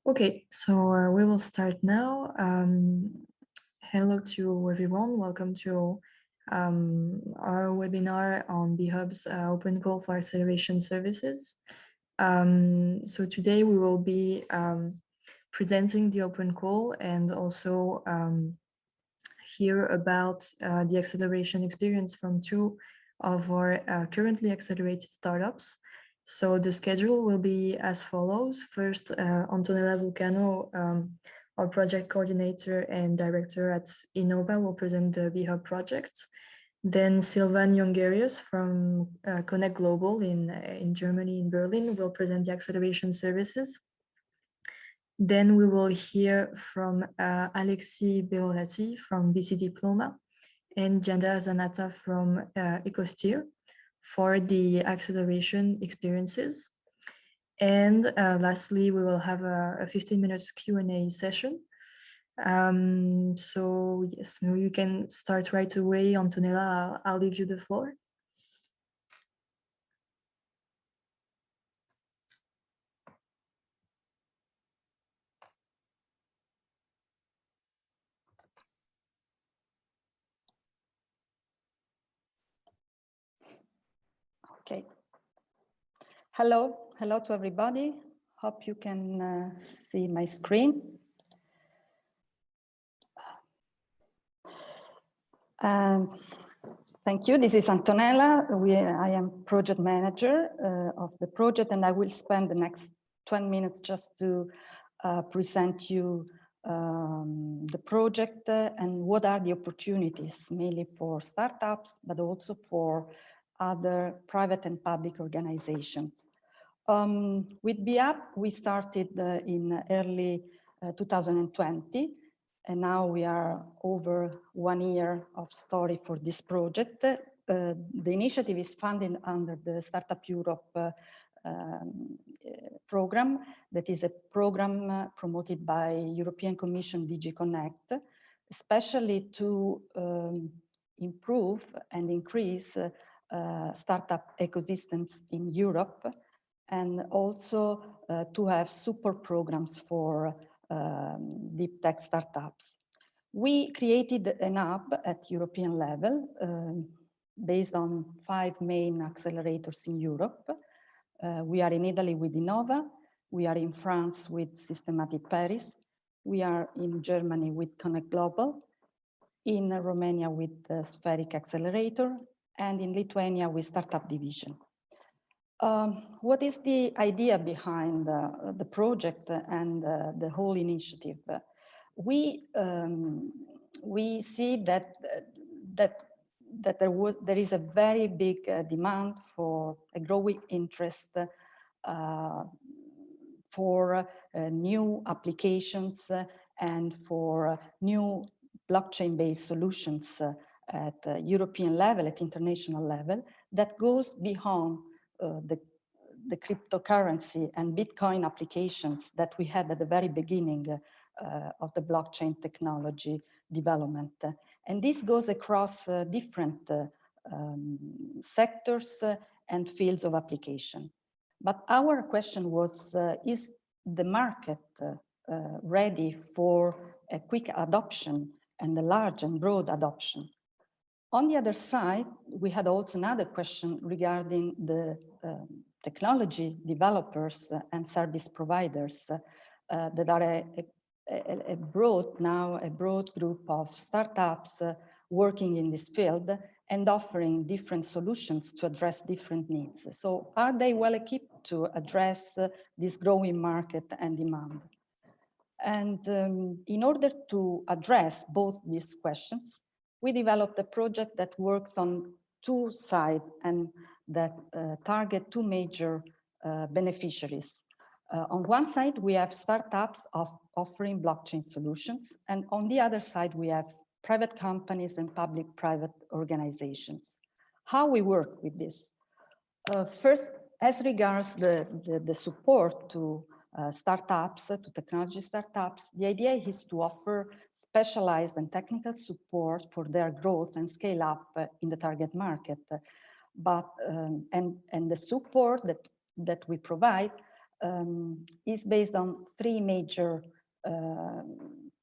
Okay, so we will start now. Hello to everyone. Welcome to our webinar on BHub's open call for acceleration services. So today we will be presenting the open call and also hear about the acceleration experience from two of our currently accelerated startups. So the schedule will be as follows. First, Antonella Vulcano, our project coordinator and director at Innova, will present the BHub project. Then Silvan Jongerius from Connect Global in Germany, in Berlin, will present the acceleration services. Then we will hear from Alexis Beolati from BC Diploma and Janda Zanata from Ecosteer for the acceleration experiences. And lastly, we will have a 15 minutes Q&A session. So yes, maybe you can start right away. Antonella, I'll leave you the floor. Okay. Hello to everybody. Hope you can see my screen. Thank you. This is Antonella. I am project manager of the project, and I will spend the next 20 minutes just to present you the project and what are the opportunities, mainly for startups, but also for other private and public organizations. With BHub, we started in early 2020, and now we are over 1 year of story for this project. The initiative is funded under the Startup Europe program. That is a program promoted by European Commission DG Connect, especially to improve and increase startup ecosystems in Europe, and also to have support programs for deep tech startups. We created an hub at European level based on 5 main accelerators in Europe. We are in Italy with Innova, we are in France with Systematic Paris, we are in Germany with Connect Global, in Romania with the Spheric Accelerator, and in Lithuania with Startup Division. What is the idea behind the project and the whole initiative? We see that there is a very big demand for a growing interest for new applications and for new blockchain-based solutions at European level, at international level, that goes beyond the cryptocurrency and Bitcoin applications that we had at the very beginning of the blockchain technology development. And this goes across different sectors and fields of application. But our question was, is the market ready for a quick adoption and a large and broad adoption? On the other side, we had also another question regarding the technology developers and service providers that are a broad group of startups working in this field and offering different solutions to address different needs. So are they well equipped to address this growing market and demand? And in order to address both these questions, we developed a project that works on 2 sides and that target 2 major beneficiaries. On one side, we have startups offering blockchain solutions, and on the other side, we have private companies and public-private organizations. How we work with this? First, as regards the support to startups, to technology startups, the idea is to offer specialized and technical support for their growth and scale up in the target market. But and the support that we provide is based on three major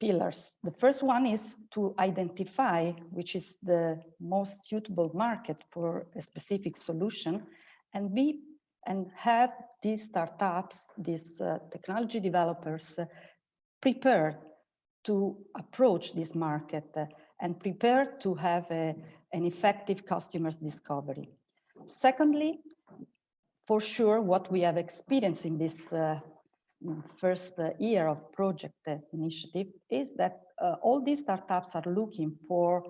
pillars. The first one is to identify which is the most suitable market for a specific solution, and have these startups, these technology developers prepared to approach this market and prepared to have an effective customers discovery. Secondly, for sure, what we have experienced in this first year of project initiative is that all these startups are looking for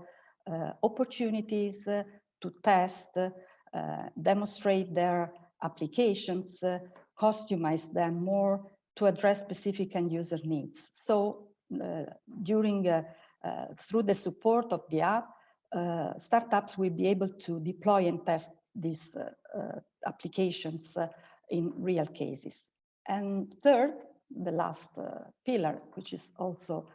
opportunities to test, demonstrate their applications, customize them more to address specific end user needs. So through the support of the app, startups will be able to deploy and test these applications in real cases. And third, the last pillar, which is also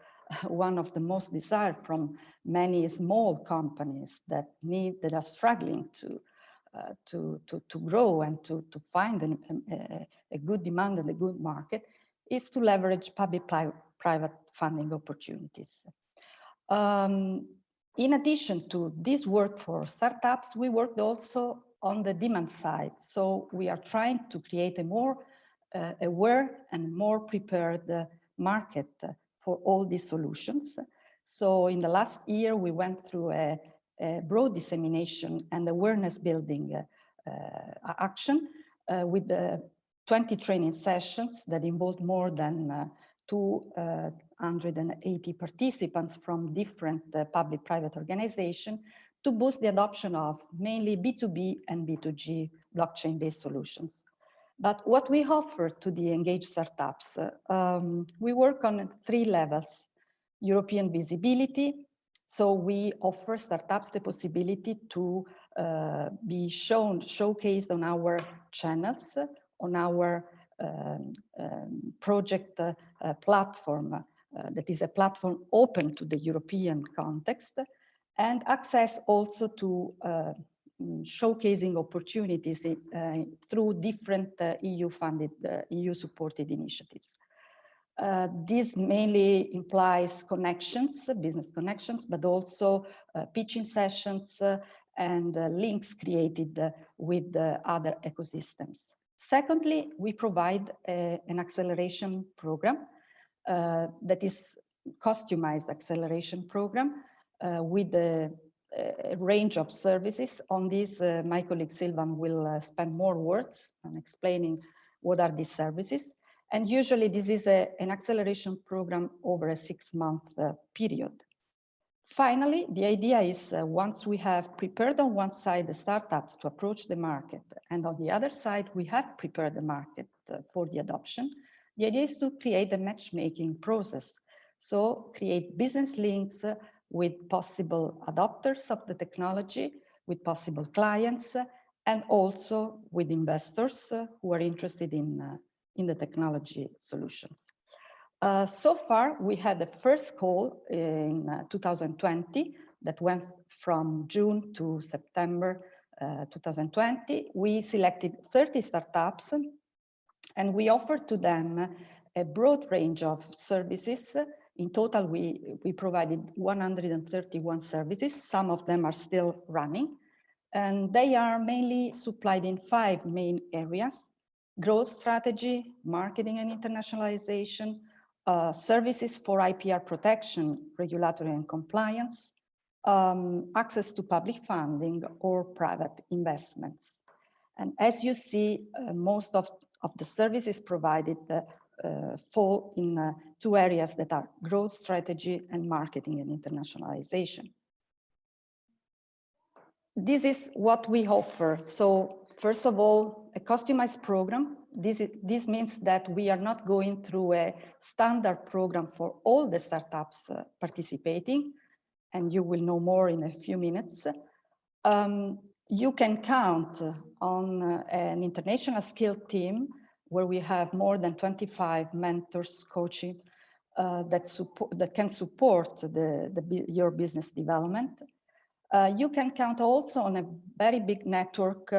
one of the most desired from many small companies that are struggling to grow and to find a good demand and a good market, is to leverage public-private funding opportunities. In addition to this work for startups, we worked also on the demand side. So we are trying to create a more aware and more prepared market for all these solutions. So in the last year, we went through a broad dissemination and awareness building action with 20 training sessions that involved more than 280 participants from different public-private organizations to boost the adoption of mainly B2B and B2G blockchain-based solutions. But what we offer to the engaged startups, we work on 3 levels. European visibility. So we offer startups the possibility to be showcased on our channels, on our project platform, that is a platform open to the European context, and access also to showcasing opportunities through different EU-funded, EU-supported initiatives. This mainly implies connections, business connections, but also pitching sessions and links created with other ecosystems. Secondly, we provide an acceleration program that is customized acceleration program with a range of services. On this, my colleague Silvan will spend more words on explaining what are these services. And usually this is an acceleration program over a 6-month period. Finally, the idea is once we have prepared on one side the startups to approach the market, and on the other side, we have prepared the market for the adoption, the idea is to create a matchmaking process. So create business links with possible adopters of the technology, with possible clients, and also with investors who are interested in the technology solutions. So far, we had the first call in 2020 that went from June to September 2020. We selected 30 startups and we offered to them a broad range of services. In total, we provided 131 services. Some of them are still running, and they are mainly supplied in 5 main areas: growth strategy, marketing and internationalization, services for IPR protection, regulatory and compliance, access to public funding or private investments. And as you see, most of the services provided fall in 2 areas that are growth strategy and marketing and internationalization. This is what we offer. So first of all, a customized program. This means that we are not going through a standard program for all the startups participating, and you will know more in a few minutes. You can count on an international skilled team where we have more than 25 mentors coaching that can support your business development. You can count also on a very big network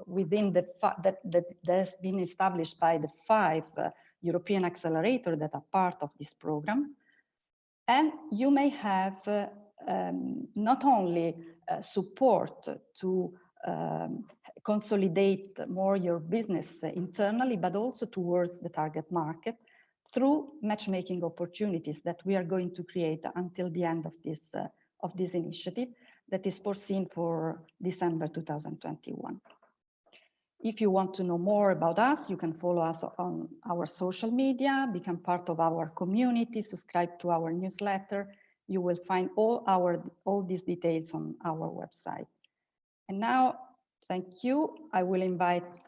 within the that has been established by the 5 European accelerators that are part of this program. And you may have not only support to consolidate more your business internally, but also towards the target market through matchmaking opportunities that we are going to create until the end of this initiative that is foreseen for December 2021. If you want to know more about us, you can follow us on our social media, become part of our community, subscribe to our newsletter. You will find all these details on our website. And now, thank you. I will invite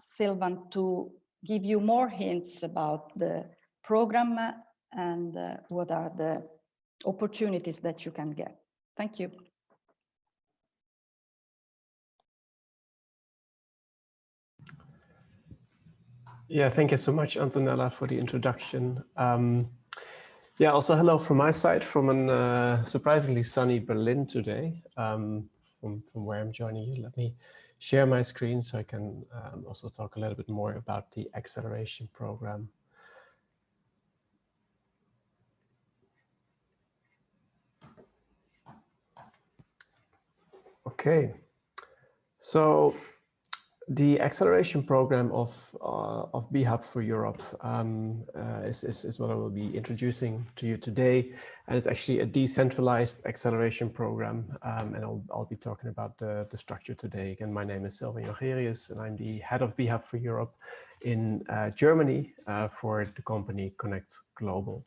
Silvan to give you more hints about the program and what are the opportunities that you can get. Thank you. Yeah, thank you so much, Antonella, for the introduction. Yeah, also hello from my side, from an surprisingly sunny Berlin today, from where I'm joining you. Let me share my screen so I can also talk a little bit more about the acceleration program. Okay, so the acceleration program of BHub for Europe is what I will be introducing to you today, and it's actually a decentralized acceleration program, and I'll be talking about the structure today. Again, my name is Silvan Jongerius, and I'm the head of BHub for Europe in Germany for the company Connect Global.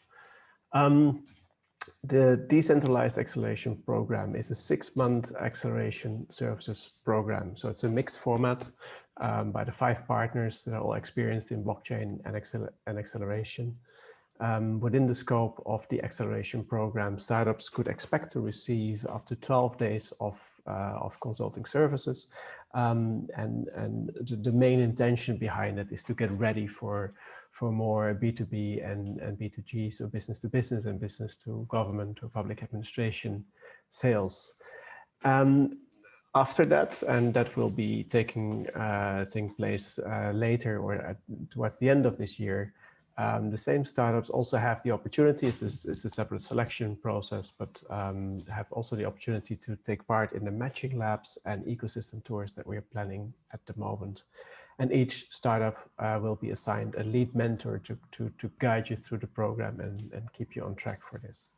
The Decentralized Acceleration Program is a 6-month acceleration services program. So it's a mixed format by the 5 partners that are all experienced in blockchain and acceleration. Within the scope of the acceleration program, startups could expect to receive up to 12 days of consulting services. And the main intention behind it is to get ready for more B2B and B2G, so business to business and business to government or public administration sales. After that, and that will be taking place later or towards the end of this year, the same startups also have the opportunity, it's a separate selection process, but have also the opportunity to take part in the matching labs and ecosystem tours that we are planning at the moment. And each startup will be assigned a lead mentor to guide you through the program and keep you on track for this.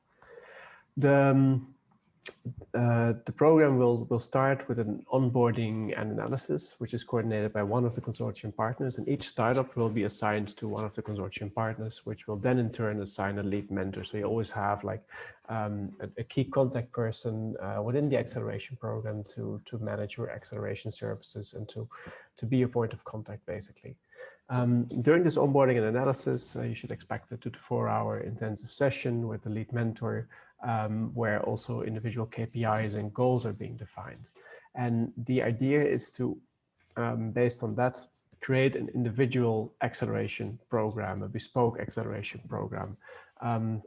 The program will start with an onboarding and analysis, which is coordinated by one of the consortium partners, and each startup will be assigned to one of the consortium partners, which will then in turn assign a lead mentor. So you always have like a key contact person within the acceleration program to manage your acceleration services and to be a point of contact, basically. During this onboarding and analysis, you should expect a 2 to 4 hour intensive session with the lead mentor, where also individual KPIs and goals are being defined. And the idea is to, based on that, create an individual acceleration program, a bespoke acceleration program.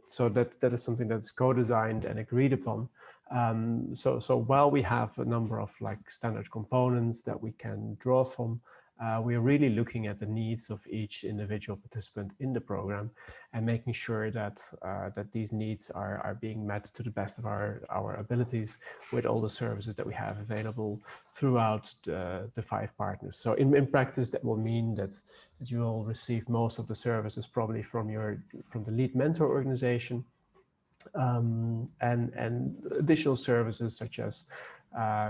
So that is something that's co-designed and agreed upon. So while we have a number of like standard components that we can draw from, we are really looking at the needs of each individual participant in the program and making sure that that these needs are being met to the best of our abilities with all the services that we have available throughout the 5 partners. So in practice, that will mean that you will receive most of the services probably from the lead mentor organization, and additional services such as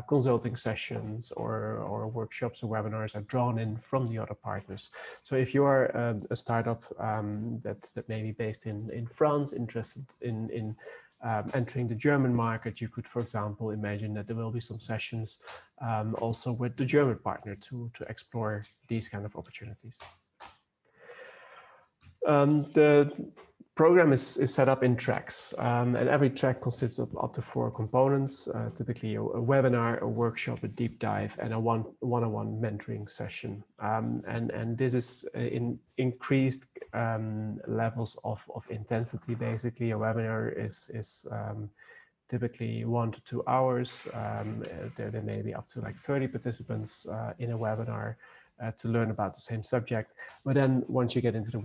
consulting sessions or workshops or webinars are drawn in from the other partners. So if you are a startup that may be based in France, interested in entering the German market, you could, for example, imagine that there will be some sessions also with the German partner to explore these kind of opportunities. The program is set up in tracks, and every track consists of up to 4 components, typically a webinar, a workshop, a deep dive, and a one-on-one mentoring session. And this is in increased levels of intensity. Basically, a webinar is typically 1 to 2 hours. There may be up to like 30 participants in a webinar to learn about the same subject. But then once you get into the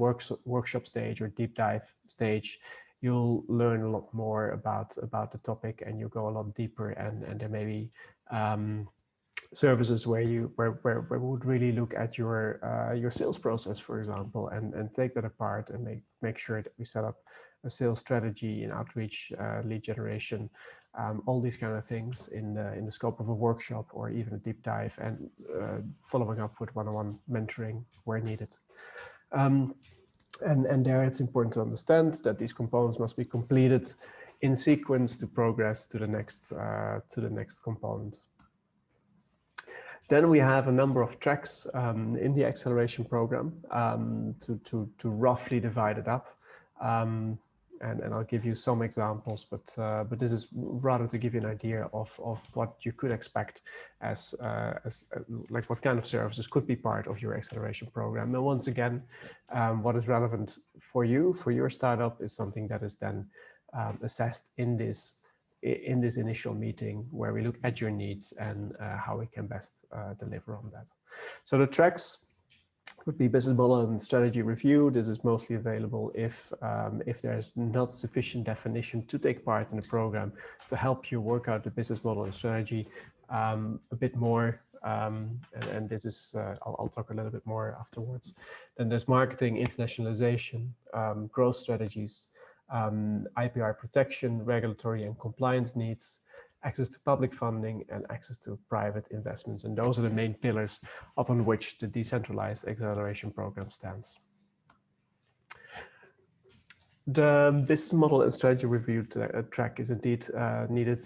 workshop stage or deep dive stage, you'll learn a lot more about the topic, and you'll go a lot deeper, and there may be services where we would really look at your sales process, for example, and take that apart and make sure that we set up a sales strategy in outreach, lead generation, all these kind of things in the scope of a workshop or even a deep dive, and following up with one-on-one mentoring where needed. And there it's important to understand that these components must be completed in sequence to progress to the next component. Then we have a number of tracks in the acceleration program to roughly divide it up. And I'll give you some examples, but this is rather to give you an idea of what you could expect as like what kind of services could be part of your acceleration program. And once again, what is relevant for you, for your startup, is something that is then assessed in this initial meeting, where we look at your needs and how we can best deliver on that. So the tracks would be business model and strategy review. This is mostly available if there's not sufficient definition to take part in the program to help you work out the business model and strategy a bit more. And this is, I'll talk a little bit more afterwards. Then there's marketing, internationalization, growth strategies, IPR protection, regulatory and compliance needs, access to public funding, and access to private investments. And those are the main pillars upon which the decentralized acceleration program stands. The business model and strategy review track is indeed needed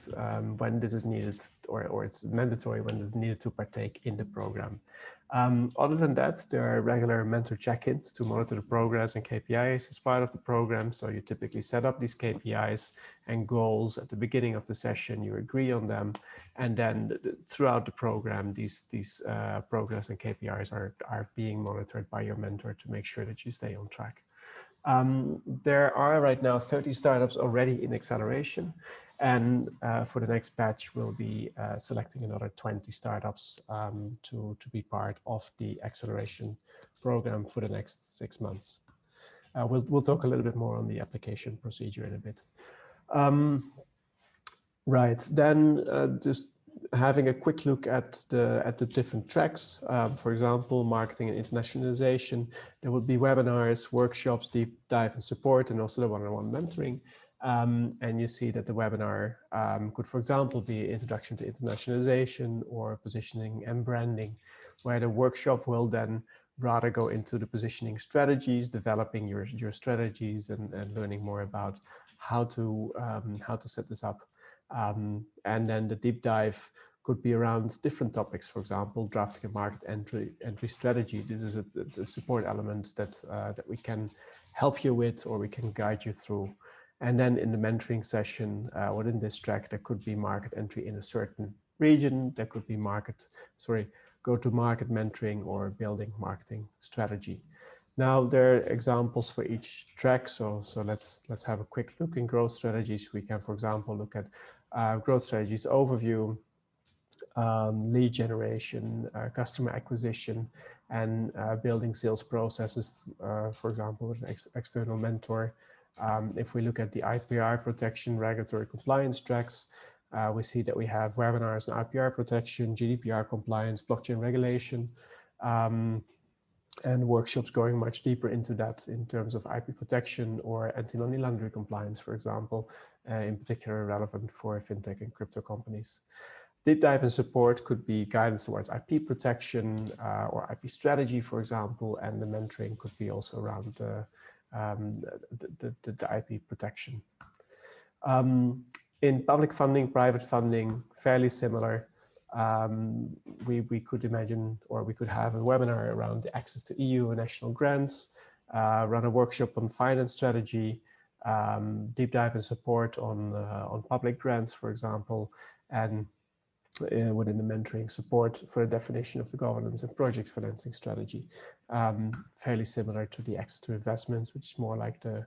when this is needed, or it's mandatory when it's needed to partake in the program. Other than that, there are regular mentor check-ins to monitor the progress and KPIs as part of the program. So you typically set up these KPIs and goals at the beginning of the session, you agree on them, and then throughout the program, these progress and KPIs are being monitored by your mentor to make sure that you stay on track. There are right now 30 startups already in acceleration, and for the next batch we'll be selecting another 20 startups to be part of the acceleration program for the next 6 months. We'll talk a little bit more on the application procedure in a bit. Right, then just having a quick look at the different tracks. For example, marketing and internationalization. There would be webinars, workshops, deep dive and support, and also the one-on-one mentoring. And you see that the webinar could, for example, be introduction to internationalization or positioning and branding, where the workshop will then rather go into the positioning strategies, developing your strategies, and learning more about how to set this up. And then the deep dive could be around different topics, for example, drafting a market entry strategy. This is a support element that we can help you with, or we can guide you through. And then in the mentoring session, within this track, there could be market entry in a certain region. There could be go-to-market mentoring or building marketing strategy. Now there are examples for each track. So let's have a quick look in growth strategies. We can, for example, look at growth strategies overview, lead generation, customer acquisition, and building sales processes, for example, with an external mentor. If we look at the IPR protection, regulatory compliance tracks, we see that we have webinars on IPR protection, GDPR compliance, blockchain regulation, and workshops going much deeper into that in terms of IP protection or anti-money laundering compliance, for example, in particular relevant for fintech and crypto companies. Deep dive and support could be guidance towards IP protection or IP strategy, for example, and the mentoring could be also around the IP protection. In public funding, private funding, fairly similar. We could imagine, or we could have a webinar around the access to EU and national grants, run a workshop on finance strategy, deep dive and support on public grants, for example, and within the mentoring support for the definition of the governance and project financing strategy, fairly similar to the access to investments, which is more like the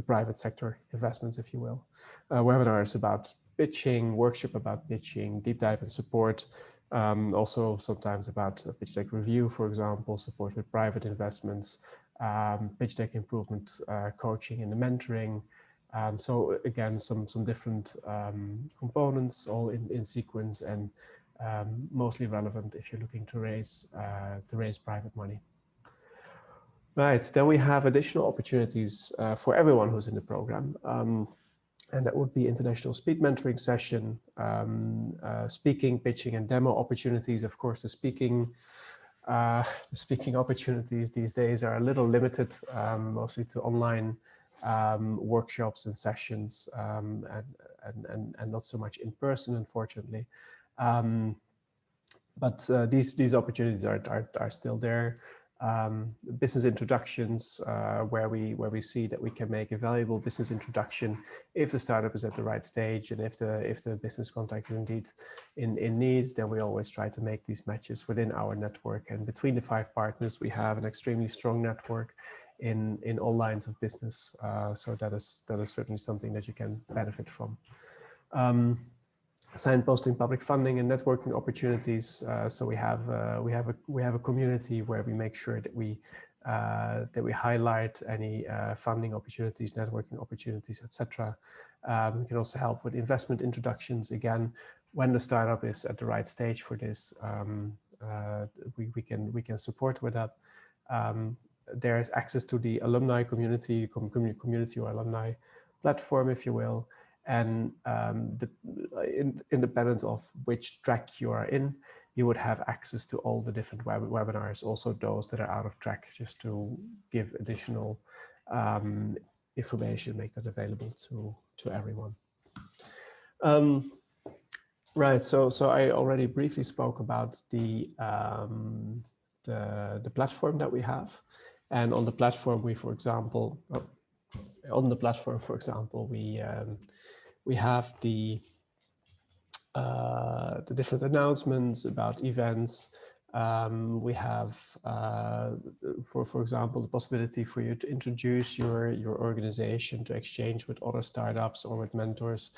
private sector investments, if you will. Webinars about pitching, workshop about pitching, deep dive and support. Also sometimes about pitch deck review, for example, support with private investments, pitch deck improvement, coaching and the mentoring. So again, some different components all in sequence and mostly relevant if you're looking to raise private money. Right, then we have additional opportunities for everyone who's in the program. And that would be international speed mentoring session, speaking, pitching, and demo opportunities. Of course, the speaking opportunities these days are a little limited, mostly to online workshops and sessions, and not so much in person, unfortunately. But these opportunities are still there. Business introductions, where we see that we can make a valuable business introduction if the startup is at the right stage, and if the business contact is indeed in need, then we always try to make these matches within our network. And between the 5 partners, we have an extremely strong network in all lines of business. So that is certainly something that you can benefit from. Signposting public funding and networking opportunities. So we have a community where we make sure that we highlight any funding opportunities, networking opportunities, etc. We can also help with investment introductions. Again, when the startup is at the right stage for this, we can support with that. There is access to the alumni community or alumni platform, if you will. And independent of which track you are in, you would have access to all the different webinars, also those that are out of track, just to give additional information, make that available to everyone. Right, so I already briefly spoke about the platform that we have, and on the platform we, for example, we have the different announcements about events. We have, for example, the possibility for you to introduce your organization to exchange with other startups or with mentors.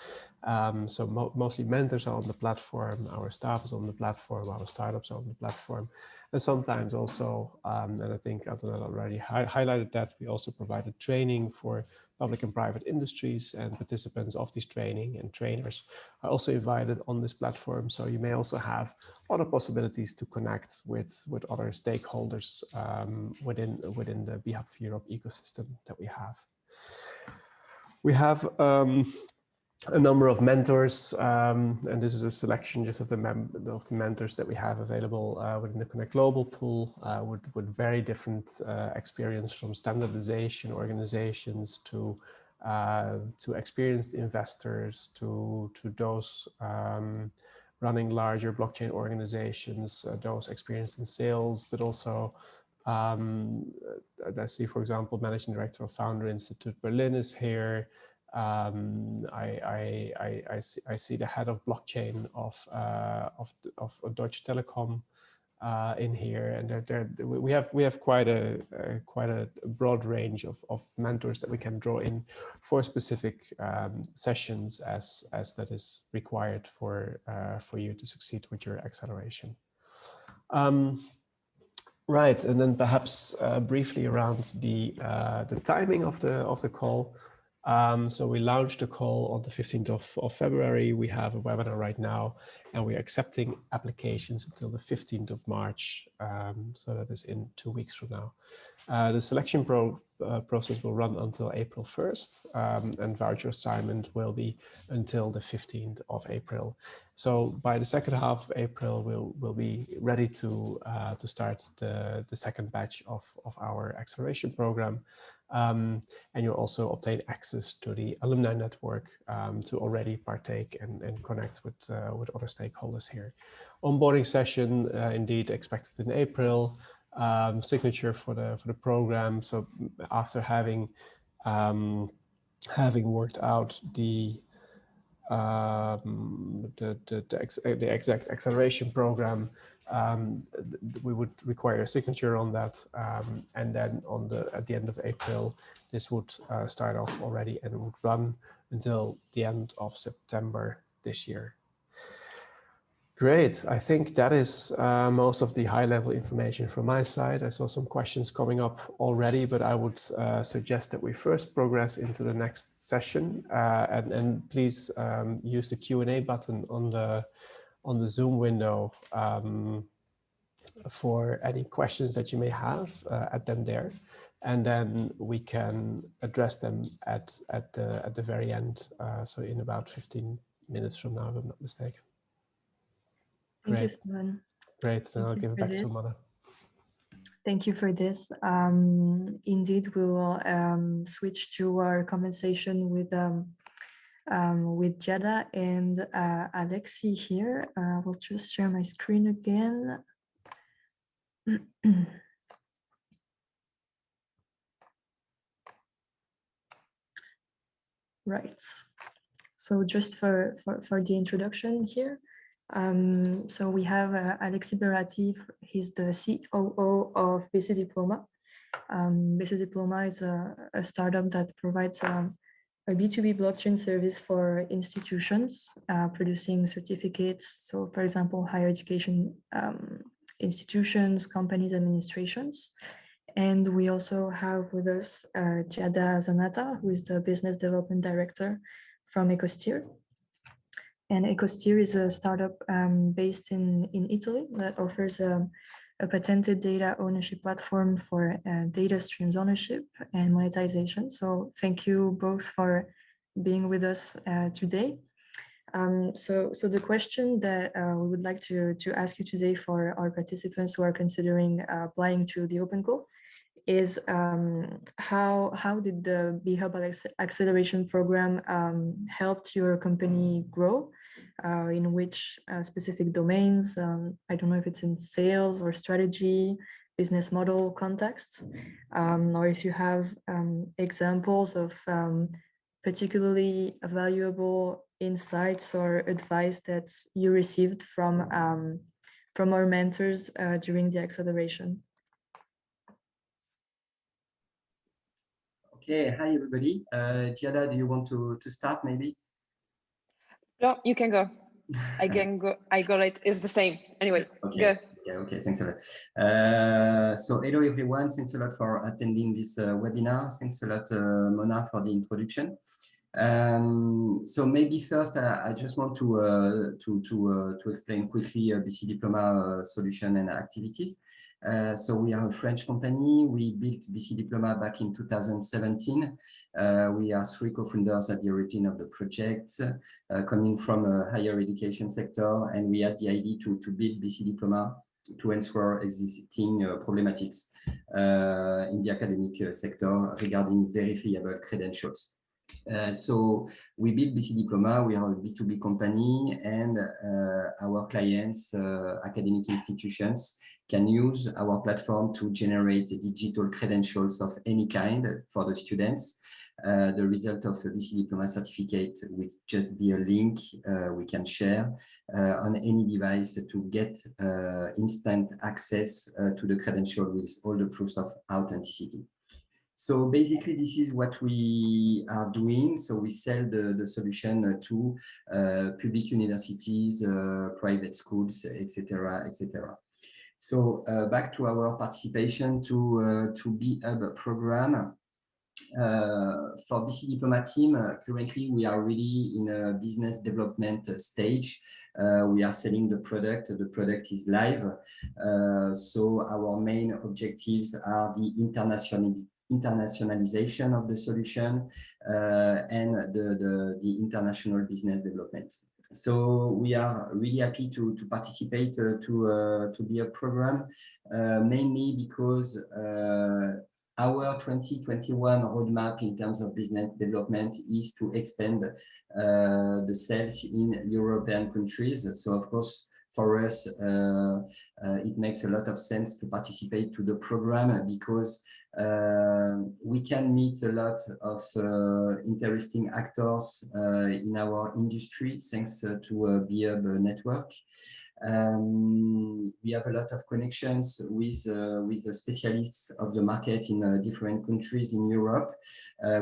So mostly mentors are on the platform, our staff is on the platform, our startups are on the platform. And sometimes also, and I think Antonella already highlighted that, we also provided training for public and private industries, and participants of this training and trainers are also invited on this platform. So you may also have other possibilities to connect with other stakeholders within the BHub for Europe ecosystem that we have. We have a number of mentors, and this is a selection just of the mentors that we have available within the Connect Global pool, with very different experience, from standardization organizations to experienced investors to those running larger blockchain organizations, those experienced in sales, but also I see, for example, Managing Director of Founder Institute Berlin is here. I see the head of blockchain of Deutsche Telekom in here, and we have quite a broad range of mentors that we can draw in for specific sessions as that is required for you to succeed with your acceleration. Right, and then perhaps briefly around the timing of the call. So we launched the call on the 15th of February. We have a webinar right now, and we're accepting applications until the 15th of March. So that is in 2 weeks from now. The selection process will run until April 1st, and voucher assignment will be until the 15th of April. So by the second half of April, we'll be ready to start the second batch of our acceleration program. And you'll also obtain access to the alumni network to already partake and connect with other stakeholders here. Onboarding session indeed expected in April. Signature for the program. So after having worked out the exact acceleration program, we would require a signature on that, and then at the end of April, this would start off already and would run until the end of September this year. Great. I think that is most of the high-level information from my side. I saw some questions coming up already, but I would suggest that we first progress into the next session. And please use the Q&A button on the Zoom window for any questions that you may have. Add them there, and then we can address them at the very end. So in about 15 minutes from now, if I'm not mistaken. Thank you, Silvan. Great. Then I'll give it back to Mana. Thank you for this. Indeed, we will switch to our conversation with Jada and Alexi here. I will just share my screen again. Right. So just for the introduction here. So we have Alexi Berati. He's the COO of BC Diploma. BC Diploma is a startup that provides a B2B blockchain service for institutions producing certificates. So for example, higher education institutions, companies, administrations. And we also have with us Jada Zanata, who is the Business Development Director from Ecosteer. And Ecosteer is a startup based in Italy that offers a patented data ownership platform for data streams ownership and monetization. So thank you both for being with us today. So the question that we would like to ask you today for our participants who are considering applying to the Open Call is how did the BHub Acceleration Program helped your company grow? In which specific domains? I don't know if it's in sales or strategy, business model contexts, or if you have examples of particularly valuable insights or advice that you received from our mentors during the acceleration. Okay, hi everybody. Giada, do you want to start maybe? No, you can go. I can go. I got it. It's the same. Anyway, okay. Go. Okay, thanks a lot. So hello everyone. Thanks a lot for attending this webinar. Thanks a lot, Mona, for the introduction. So maybe first, I just want to explain quickly BC Diploma solution and activities. So we are a French company. We built BC Diploma back in 2017. We are 3 co-founders at the origin of the project, coming from a higher education sector, and we had the idea to build BC Diploma to answer existing problematics in the academic sector regarding verifiable credentials. So we built BC Diploma. We are a B2B company, and our clients, academic institutions, can use our platform to generate digital credentials of any kind for the students. The result of a BC Diploma certificate would just be a link we can share on any device to get instant access to the credential with all the proofs of authenticity. So basically, this is what we are doing. So we sell the solution to public universities, private schools, etc., etc. So back to our participation to BHub program. For BC Diploma team, currently we are really in a business development stage. We are selling the product. The product is live. So our main objectives are the internationalization of the solution and the international business development. So we are really happy to participate to be a program, mainly because our 2021 roadmap in terms of business development is to expand the sales in European countries. So of course, for us, it makes a lot of sense to participate to the program because we can meet a lot of interesting actors in our industry thanks to a BHub network. We have a lot of connections with the specialists of the market in different countries in Europe.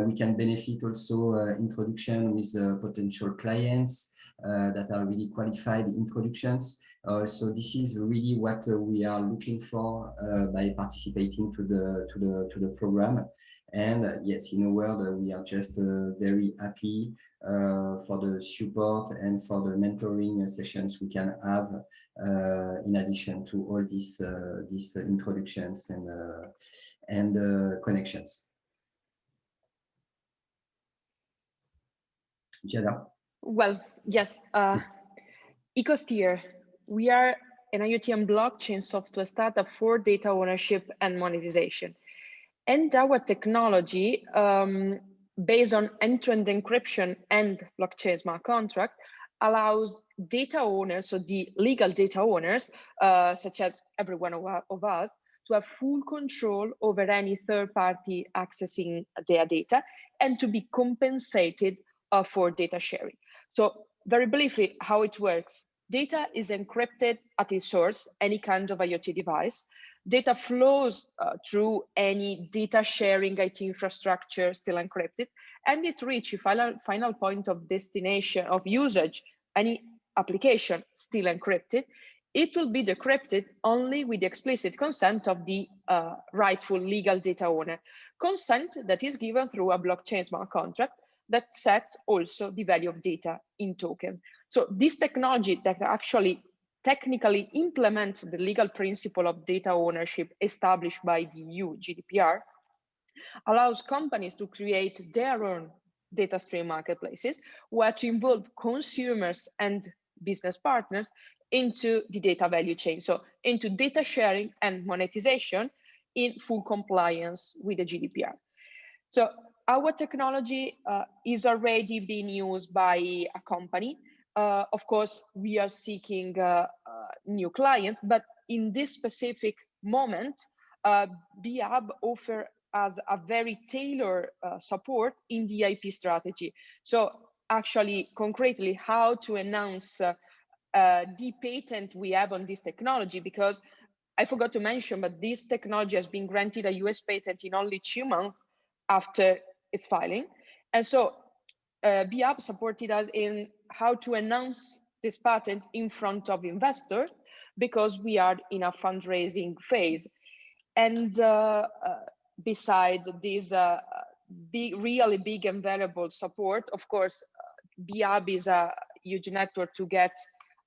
We can benefit also introduction with potential clients. that are really qualified introductions. So this is really what we are looking for by participating to the program. And yes, in a word, we are just very happy for the support and for the mentoring sessions we can have in addition to all these introductions and connections. Jada. Well, yes, EcoSteer, we are an IoT and blockchain software startup for data ownership and monetization. And our technology, based on end-to-end encryption and blockchain smart contract, allows data owners, so the legal data owners, such as every one of us, to have full control over any third party accessing their data and to be compensated for data sharing. So very briefly, how it works. Data is encrypted at its source, any kind of IoT device. Data flows through any data sharing IT infrastructure still encrypted, and it reaches final point of destination of usage, any application still encrypted. It will be decrypted only with the explicit consent of the rightful legal data owner. Consent that is given through a blockchain smart contract that sets also the value of data in tokens. So this technology that actually technically implements the legal principle of data ownership established by the EU GDPR allows companies to create their own data stream marketplaces where to involve consumers and business partners into the data value chain, so into data sharing and monetization in full compliance with the GDPR. So our technology is already being used by a company. Of course, we are seeking new clients, but in this specific moment, BHub offers us a very tailored support in the IP strategy. So actually, concretely, how to announce the patent we have on this technology, because I forgot to mention, but this technology has been granted a US patent in only 2 months after its filing. And so BHub supported us in how to announce this patent in front of investors, because we are in a fundraising phase. And beside this really big and valuable support, of course, BHub is a huge network to get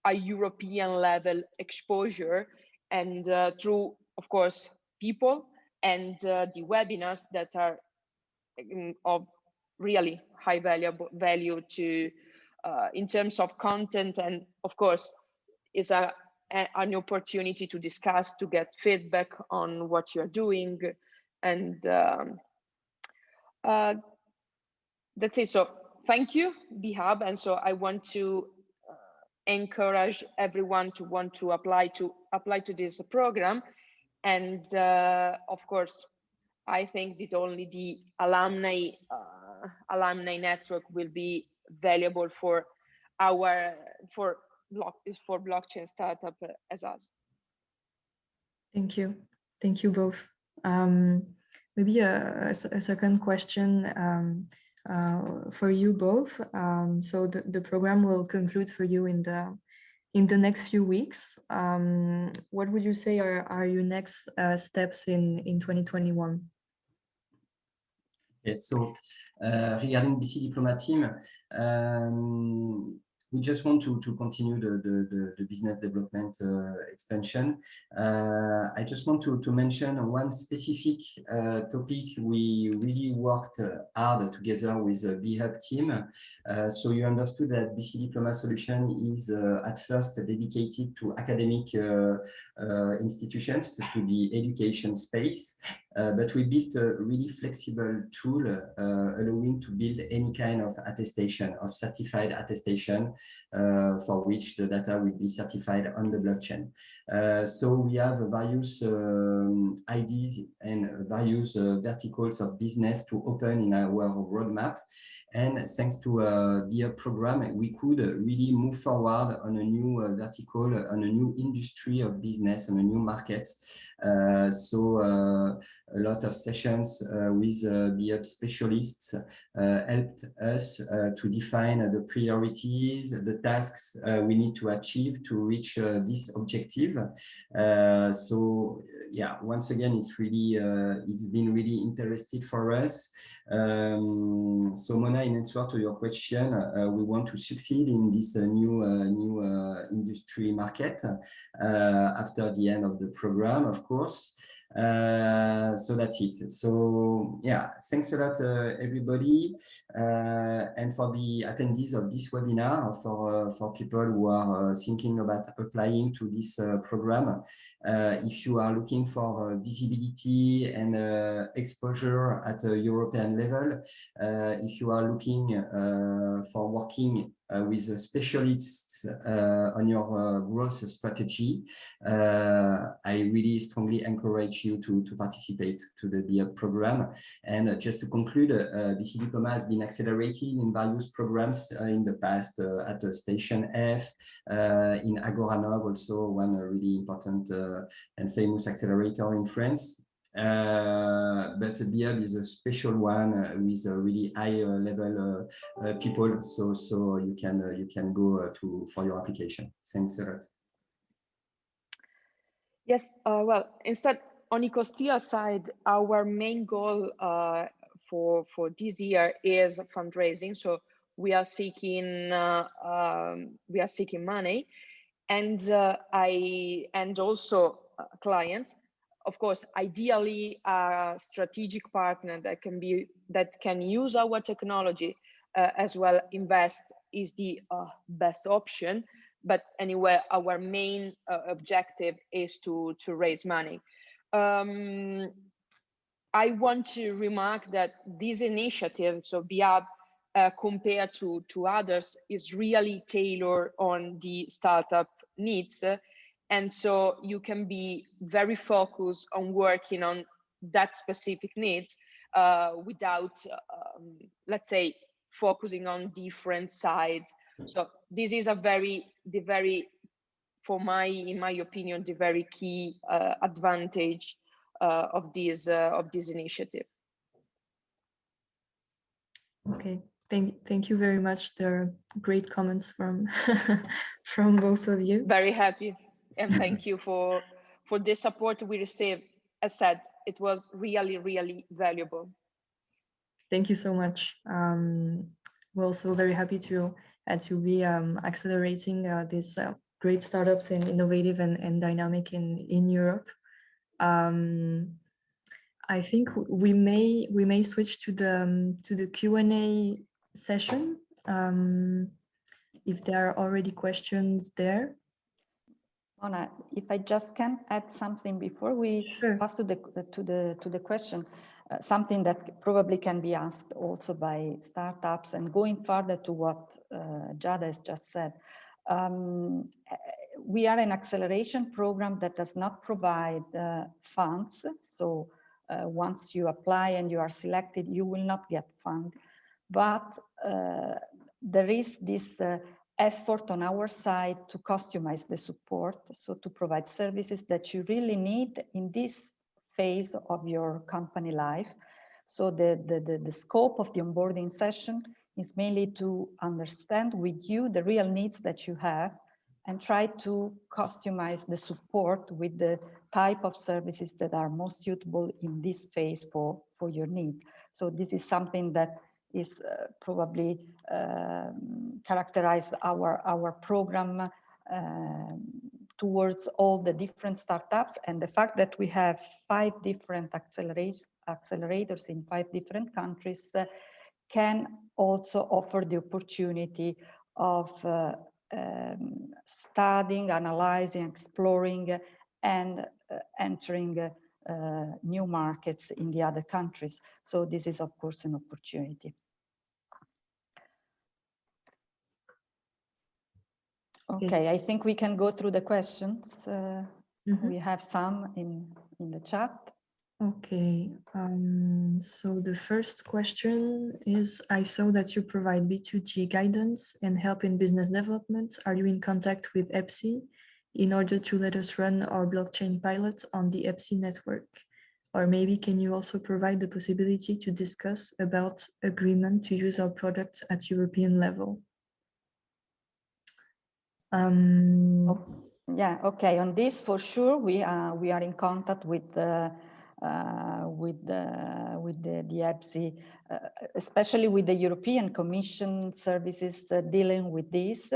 a European level exposure, and through, of course, people and the webinars that are of really high value to in terms of content, and of course it's an opportunity to discuss, to get feedback on what you're doing, and that's it. So thank you, BHub, and so I want to encourage everyone to want to apply to this program, and of course I think that only the alumni network will be valuable for blockchain startup as us. Thank you both. Maybe a second question for you both. So the program will conclude for you in the next few weeks. What would you say are your next steps in 2021? Yes, so regarding BC Diploma team, we just want to continue the business development expansion. I just want to mention one specific topic we really worked hard together with the BHub team. So you understood that BC Diploma solution is at first dedicated to academic institutions, to the education space. But we built a really flexible tool allowing to build any kind of attestation, of certified attestation, for which the data will be certified on the blockchain. So we have various IDs and various verticals of business to open in our roadmap. And thanks to the program, we could really move forward on a new vertical, on a new industry of business, on a new market. So a lot of sessions with BHub specialists helped us to define the priorities, the tasks we need to achieve to reach this objective. So yeah, once again, it's been really interesting for us. So Mona, in answer to your question, we want to succeed in this new industry market after the end of the program, of course. So that's it. So yeah, thanks a lot, everybody, and for the attendees of this webinar, for people who are thinking about applying to this program. If you are looking for visibility and exposure at a European level, if you are looking for working with specialists on your growth strategy, I really strongly encourage you to participate to the BHub program. And just to conclude, BC Diploma has been accelerated in various programs in the past at Station F, in Agoranov, also one really important and famous accelerator in France. But BHub is a special one with a really high level people, so you can go for your application. Thanks a lot. Yes, well, instead on Ecostia side, our main goal for this year is fundraising. So we are seeking money, and also a client. Of course, ideally a strategic partner that can use our technology as well invest is the best option. But anyway, our main objective is to raise money. I want to remark that this initiative, so BHub, compared to others, is really tailored on the startup needs. And so you can be very focused on working on that specific needs without, let's say, focusing on different sides. So this is in my opinion, the very key advantage of this initiative. Okay, thank you very much. There are great comments from from both of you. Very happy, and thank you for the support we received. As said, it was really valuable. Thank you so much. We're also very happy to be accelerating these great startups and innovative and dynamic in Europe. I think we may switch to the Q&A session if there are already questions there. Mona, if I just can add something before we pass to the question, something that probably can be asked also by startups, and going further to what Giada has just said. We are an acceleration program that does not provide funds. So once you apply and you are selected, you will not get funds. But there is this effort on our side to customize the support, so to provide services that you really need in this phase of your company life. So the scope of the onboarding session is mainly to understand with you the real needs that you have and try to customize the support with the type of services that are most suitable in this phase for your need. So this is something that is probably characterized our program towards all the different startups, and the fact that we have 5 different accelerators in 5 different countries can also offer the opportunity of studying, analyzing, exploring, and entering new markets in the other countries. So this is, of course, an opportunity. Okay, I think we can go through the questions. We have some in the chat. Okay, so the first question is, I saw that you provide B2G guidance and help in business development. Are you in contact with EPSI in order to let us run our blockchain pilot on the EPSI network? Or maybe can you also provide the possibility to discuss about agreement to use our products at European level? Yeah, okay. On this, for sure, we are in contact with the EPSI, especially with the European Commission services dealing with this.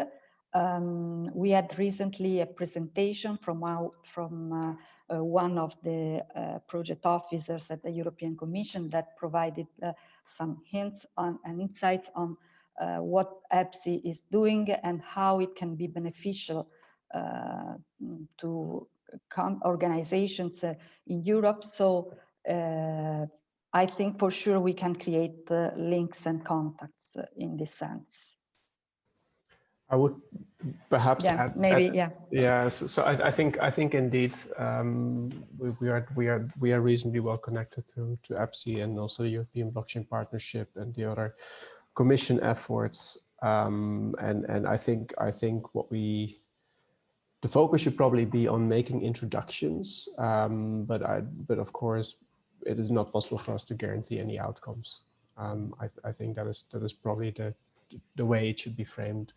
We had recently a presentation from one of the project officers at the European Commission that provided some hints on and insights on what EPSI is doing and how it can be beneficial to organizations in Europe. So I think for sure we can create links and contacts in this sense. I would perhaps add, So I think indeed we are reasonably well connected to EPSI and also the European Blockchain Partnership and the other Commission efforts. And I think the focus should probably be on making introductions, but of course it is not possible for us to guarantee any outcomes. I think that is probably the way it should be framed.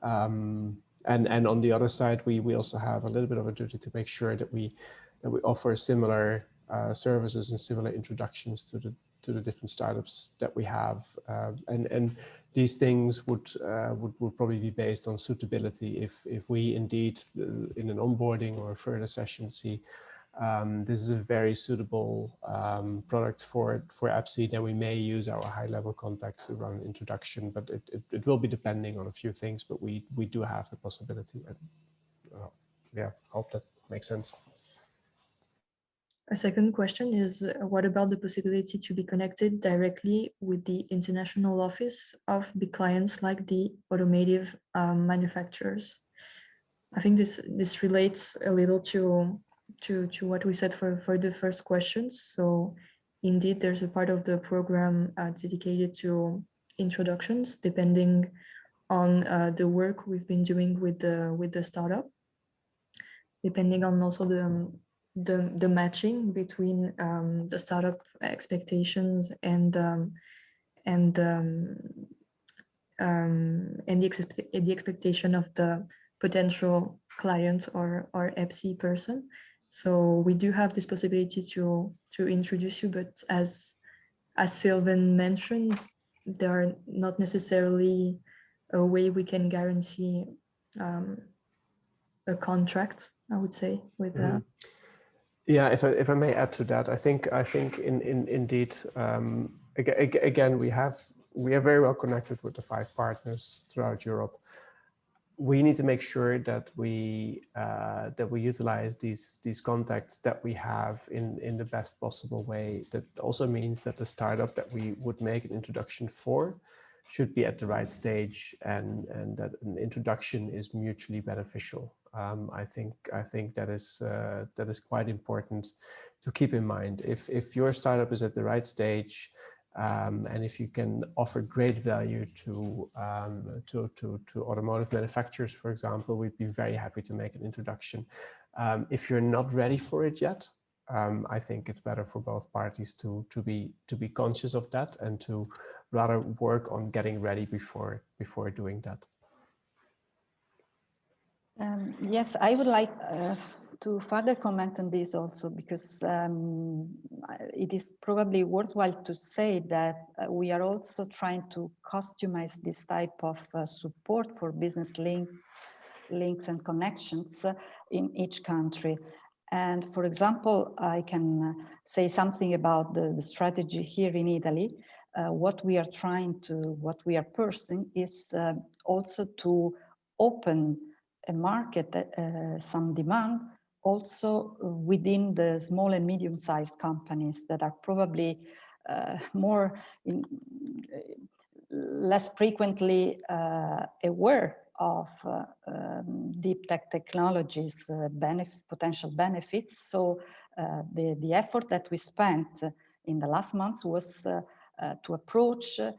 And on the other side, we also have a little bit of a duty to make sure that we offer similar services and similar introductions to the different startups that we have, and these things would probably be based on suitability. If we indeed in an onboarding or a further session see this is a very suitable product for EPSI, then we may use our high-level contacts to run an introduction, but it will be depending on a few things, but we do have the possibility. And, yeah, hope that makes sense. A second question is, what about the possibility to be connected directly with the international office of big clients like the automotive manufacturers? I think this relates a little to what we said for the first questions. So indeed, there's a part of the program dedicated to introductions, depending on the work we've been doing with the startup, depending on also the matching between the startup expectations and the expectation of the potential client or EPSI person. So we do have this possibility to introduce you, but as Silvan mentioned, there are not necessarily a way we can guarantee a contract, I would say, with Yeah, if I may add to that, I think indeed, again, we are very well connected with the 5 partners throughout Europe. We need to make sure that we utilize these contacts that we have in the best possible way. That also means that the startup that we would make an introduction for should be at the right stage, and that an introduction is mutually beneficial. I think that is quite important to keep in mind. If your startup is at the right stage, and if you can offer great value to automotive manufacturers, for example, we'd be very happy to make an introduction. If you're not ready for it yet, I think it's better for both parties to be conscious of that and to rather work on getting ready before doing that. Yes, I would like to further comment on this also, because it is probably worthwhile to say that we are also trying to customize this type of support for business links and connections in each country. And for example, I can say something about the strategy here in Italy. What we are pursuing is also to open a market, some demand also within the small and medium-sized companies that are probably less frequently aware of deep tech technologies potential benefits. So the effort that we spent in the last months was to approach a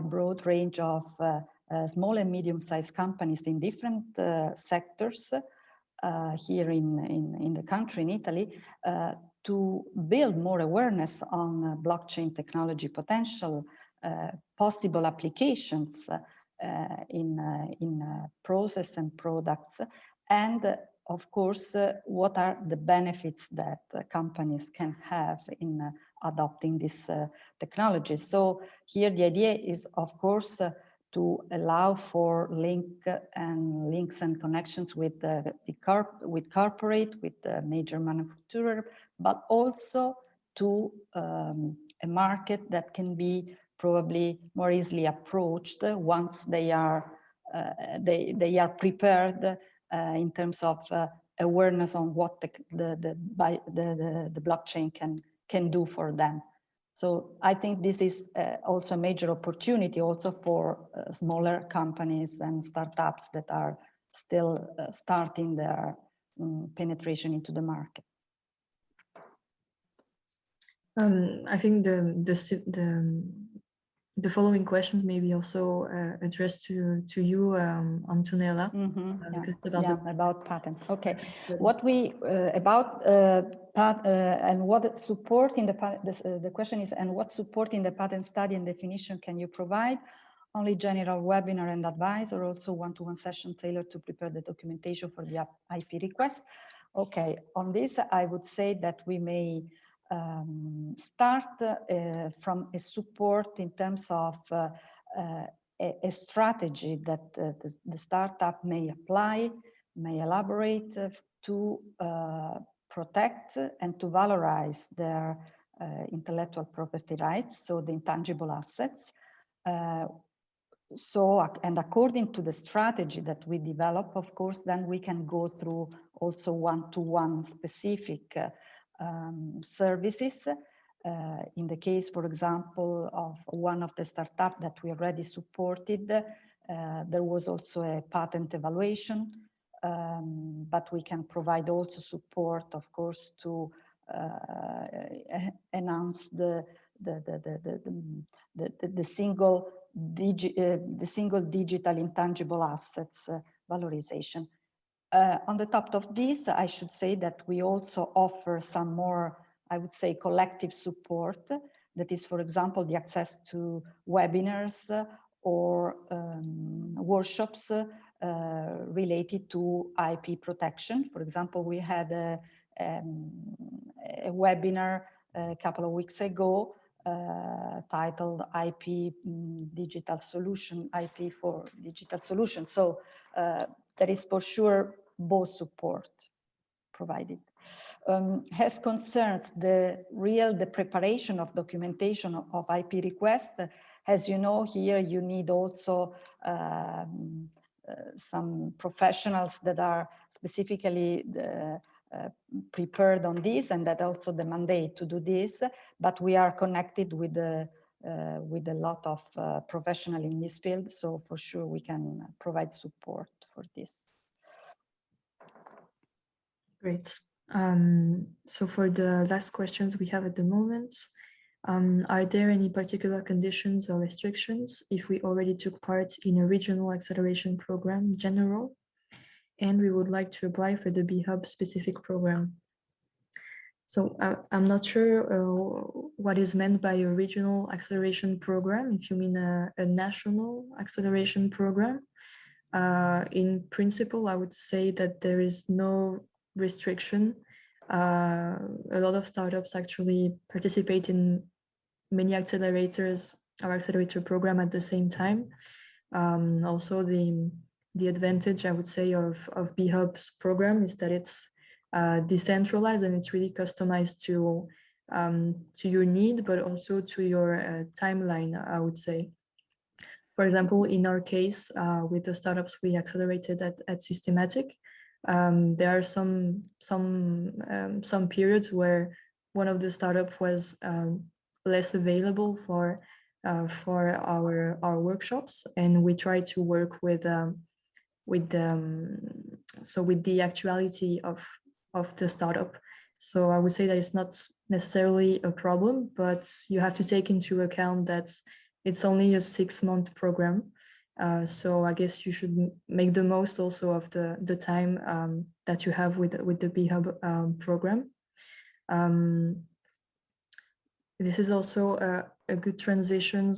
broad range of small and medium-sized companies in different sectors here in the country, in Italy, to build more awareness on blockchain technology potential, possible applications in process and products, and of course, what are the benefits that companies can have in adopting this technology. So here the idea is, of course, to allow for links and connections with corporate, with the major manufacturer, but also to a market that can be probably more easily approached once they are prepared in terms of awareness on what the blockchain can do for them. So I think this is also a major opportunity also for smaller companies and startups that are still starting their penetration into the market. I think the following questions may be also addressed to you, Antonella. About patent. Okay, what we about and what support in the question is, and what support in the patent study and definition can you provide? Only general webinar and advice, or also one-to-one session tailored to prepare the documentation for the IP request? Okay, on this, I would say that we may start from a support in terms of a strategy that the startup may apply, may elaborate to protect and to valorize their intellectual property rights, so the intangible assets. And according to the strategy that we develop, of course, then we can go through also one-to-one specific services. In the case, for example, of one of the startups that we already supported, there was also a patent evaluation, but we can provide also support, of course, to enhance the single digital intangible assets valorization. On the top of this, I should say that we also offer some more, I would say, collective support. That is, for example, the access to webinars or workshops related to IP protection. For example, we had a webinar a couple of weeks ago titled IP Digital Solution, IP for Digital Solutions. So there is for sure both support provided. As concerns the preparation of documentation of IP requests, as you know, here you need also some professionals that are specifically prepared on this, and that also the mandate to do this. But we are connected with a lot of professionals in this field, so for sure we can provide support for this. Great. So for the last questions we have at the moment, are there any particular conditions or restrictions if we already took part in a regional acceleration program general, and we would like to apply for the BHub specific program? So I'm not sure what is meant by a regional acceleration program, if you mean a national acceleration program. In principle, I would say that there is no restriction. A lot of startups actually participate in many accelerators or accelerator program at the same time. Also, the advantage, I would say, of BHub's program is that it's decentralized and it's really customized to your need, but also to your timeline, I would say. For example, in our case, with the startups we accelerated at Systematic, there are some periods where one of the startups was less available for our workshops, and we try to work with the actuality of the startup. So I would say that it's not necessarily a problem, but you have to take into account that it's only a 6-month program. So I guess you should make the most also of the time that you have with the BHub program. This is also a good transition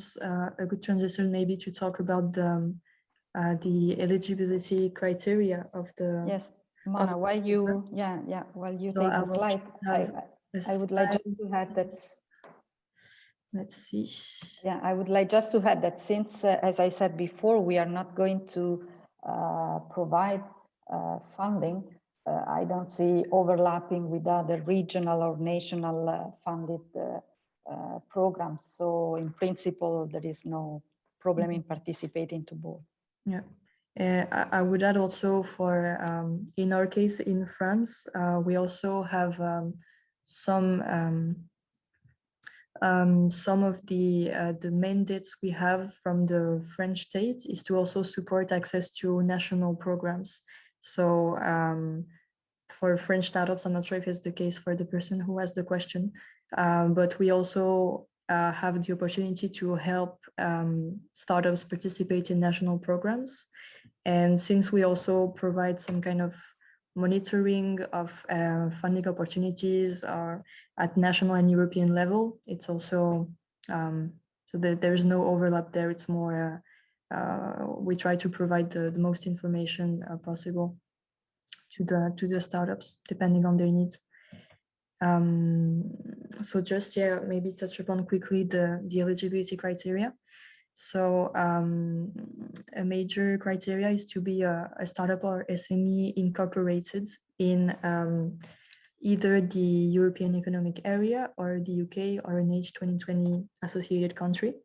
maybe to talk about the eligibility criteria of the. Yes, Mona, while you So take I the will slide, I would like just to add that. Let's see. Yeah, I would like just to add that since, as I said before, we are not going to provide funding, I don't see overlapping with other regional or national funded programs. So in principle, there is no problem in participating to both. Yeah. I would add also for, in our case in France, we also have some of the mandates we have from the French state is to also support access to national programs. So for French startups, I'm not sure if it's the case for the person who asked the question, but we also have the opportunity to help startups participate in national programs. And since we also provide some kind of monitoring of funding opportunities at national and European level, it's also, so that there's no overlap there. It's more, we try to provide the most information possible to the startups, depending on their needs. So just, yeah, maybe touch upon quickly the eligibility criteria. So a major criteria is to be a startup or SME incorporated in either the European Economic Area or the UK or an H2020 associated country.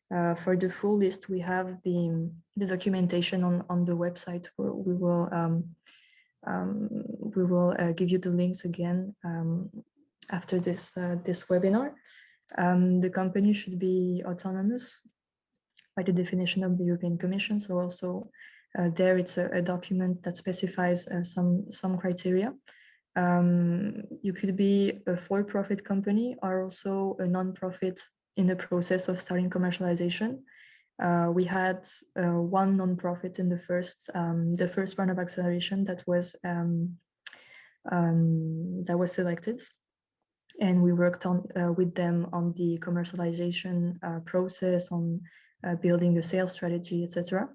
For the full list, we have the documentation on the website. We will give you the links again after this webinar. The company should be autonomous by the definition of the European Commission. So also there it's a document that specifies some criteria. You could be a for-profit company or also a non-profit in the process of starting commercialization. We had one non-profit in the first round of acceleration that was selected, and we worked on with them on the commercialization process, on building a sales strategy, etc.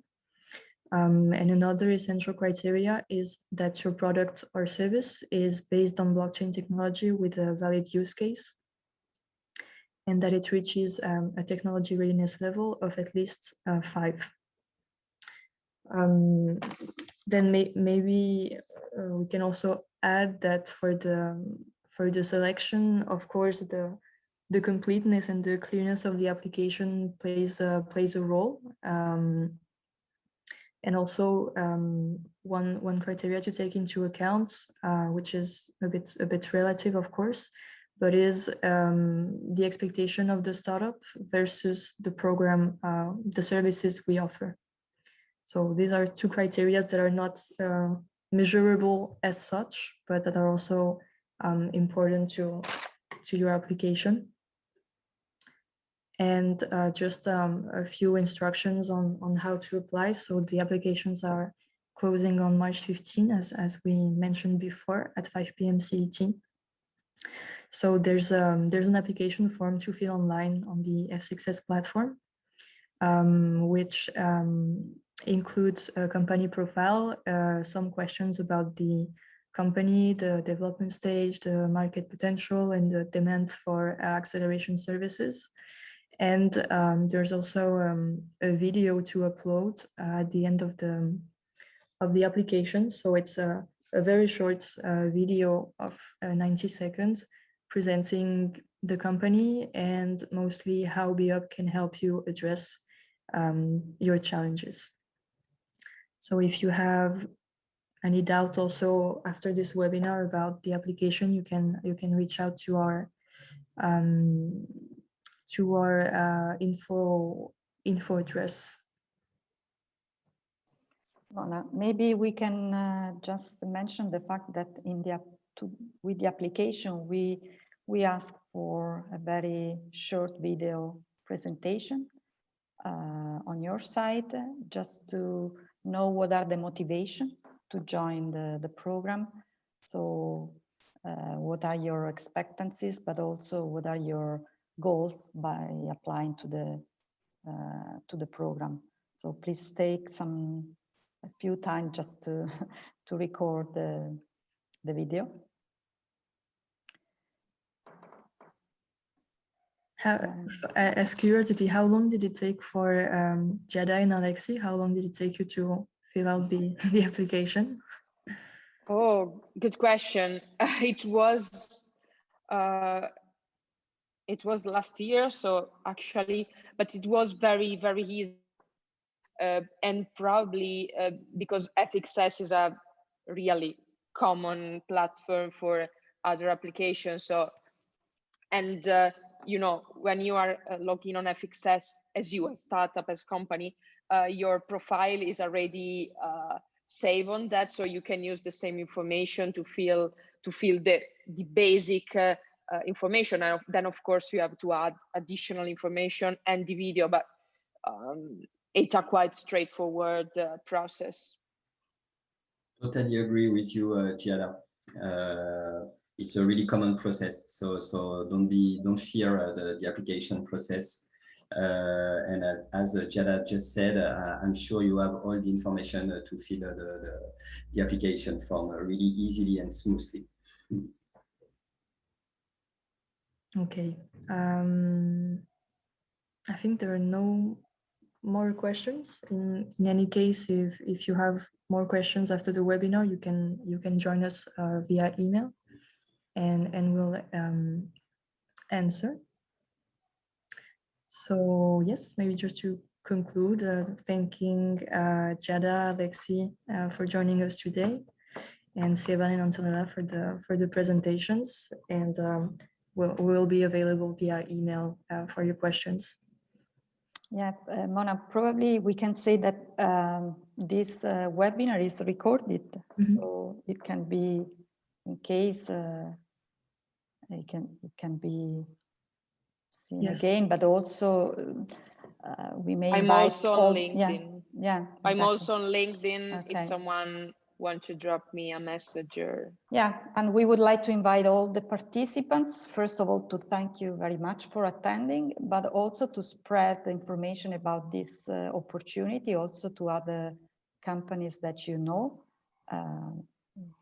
And another essential criteria is that your product or service is based on blockchain technology with a valid use case, and that it reaches a technology readiness level of at least 5. Then maybe we can also add that for the selection, of course, the completeness and the clearness of the application plays a role. And also one criteria to take into account, which is a bit relative, of course, but is the expectation of the startup versus the program, the services we offer. So these are 2 criteria that are not measurable as such, but that are also important to your application. And just a few instructions on how to apply. So the applications are closing on March 15, as we mentioned before, at 5 p.m. CET. So there's an application form to fill online on the F6S platform, which includes a company profile, some questions about the company, the development stage, the market potential, and the demand for acceleration services. And there's also a video to upload at the end of the application. So it's a very short video of 90 seconds presenting the company and mostly how BeUp can help you address your challenges. So if you have any doubt also after this webinar about the application, you can reach out to our info address. Mona, maybe we can just mention the fact that with the application, we ask for a very short video presentation on your side, just to know what are the motivation to join the program. So what are your expectancies, but also what are your goals by applying to the program. So please take a few time just to to record the video. As curiosity, how long did it take for Jada and Alexi? How long did it take you to fill out the application? Oh, good question. It was last year, so actually, but it was very, very easy. And probably because FXS is a really common platform for other applications. So, and you know, when you are logging on FXS as you a startup, as company, your profile is already saved on that, so you can use the same information to fill the basic information. And then of course you have to add additional information and the video, but it's a quite straightforward process. Totally agree with you, Giada. It's a really common process, so don't fear the application process. And as Giada just said, I'm sure you have all the information to fill the application form really easily and smoothly. Okay. I think there are no more questions. In any case, if you have more questions after the webinar, you can join us via email, and we'll answer. So yes, maybe just to conclude, thanking Jada, Alexi for joining us today, and Silvan and Antonella for the presentations, and we'll be available via email for your questions. Yeah, Mona, probably we can say that this webinar is recorded, so it can be, in case it can be seen again, but also we may I'm invite also on LinkedIn. Yeah, exactly. I'm also on LinkedIn. Okay. If someone wants to drop me a message or... Yeah, and we would like to invite all the participants, first of all, to thank you very much for attending, but also to spread the information about this opportunity also to other companies that you know,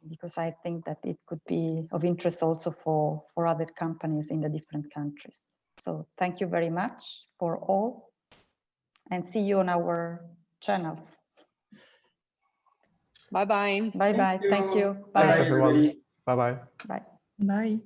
because I think that it could be of interest also for other companies in the different countries. So thank you very much for all, and see you on our channels. Bye-bye. Bye-bye. Thank you. Bye, Thanks, everyone. everybody. Bye-bye. Bye. Bye.